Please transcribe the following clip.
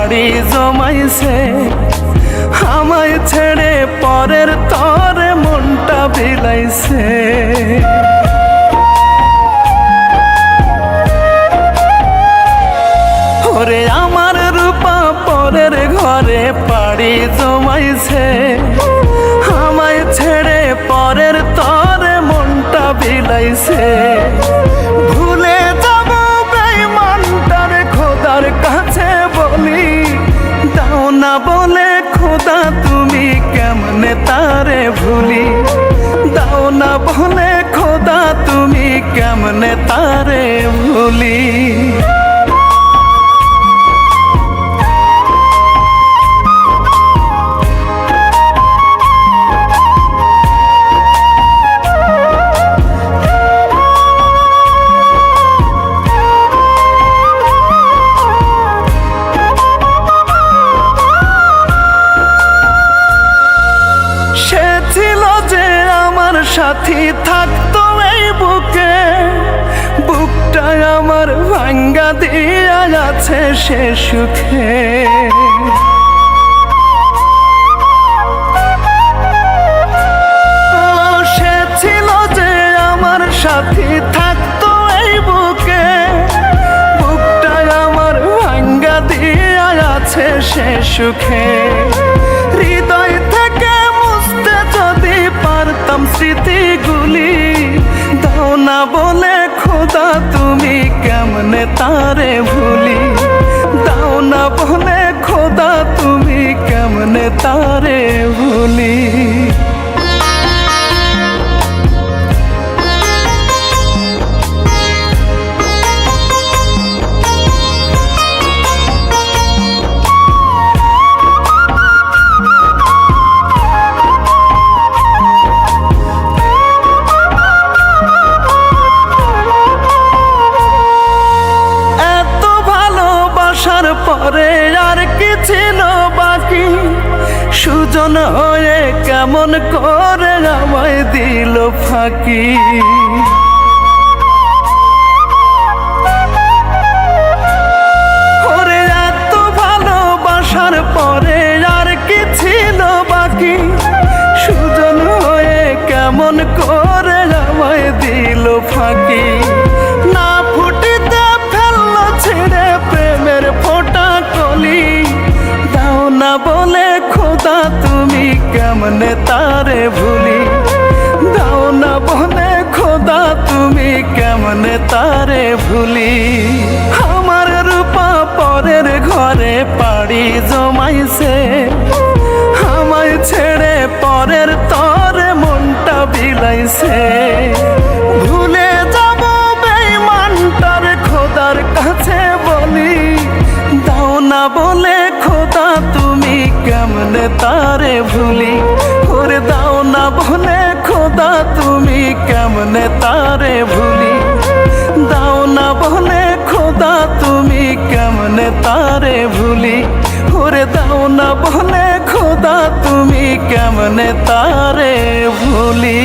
পাড়ি জমাইছে, আমায় ছেড়ে পরের তরে মনটা বিলাইছে। ওরে আমার রূপা পরের ঘরে পাড়ি জমাইছে, আমায় ছেড়ে পরের তরে মনটা বিলাইছে। ভুলে যাব বেঈমানটারে খোদার কাছে বলি, দাও না বলে খোদা তুমি কেমনে তারে ভুলি, দাও না বলে খোদা তুমি কেমনে তারে ভুলি। সে ছিল যে আমার সাথী, থাকতো এই বুকে, বুকটা আমার ভাঙ্গা দিয়া আছে সে সুখে। সে ছিল যে আমার সাথী, থাকতো এই বুকে, বুকটা আমার ভাঙ্গা দিয়া আছে সে সুখে। হৃদয় থেকে যদি পারতাম স্মৃতিগুলি, দাও না বলে খোদা তুমি কেমনে তারে ভুলি, দাও না বলে খোদা তুমি কেমনে তারে ভুলি। পরে আর কি ছিল বাকি, সুজন হয়ে কেমন করে আমায় দিল ফাঁকি। ওরে এত ভালোবাসার পরে আর কি ছিল বাকি, সুজন হয়ে কেমন করে আমায় দিল ফাঁকি। না ফুটিতে ফেললো ছেড়ে প্রেমের ফোঁটা কলি, দাও না বলে খোদা তুমি কেমনে তারে ভুলি, দাও না বলে খোদা তুমি কেমনে তারে ভুলি। আমার রূপা পরের ঘরে পাড়ি জমাইছে, আমায় ছেড়ে পরের তরে মনটা বিলাইছে। ভুলে যাব বেঈমানটারে খোদার কাছে বলি, দাও না বলে খোদা তুমি কেমনে তারে ভুলি। ওরে দাও না বলে খোদা তুমি কেমনে তারে ভুলি, দাও না বলে খোদা তুমি কেমনে তারে ভুলি। ওরে দাও না বলে খোদা তুমি কেমনে তারে ভুলি।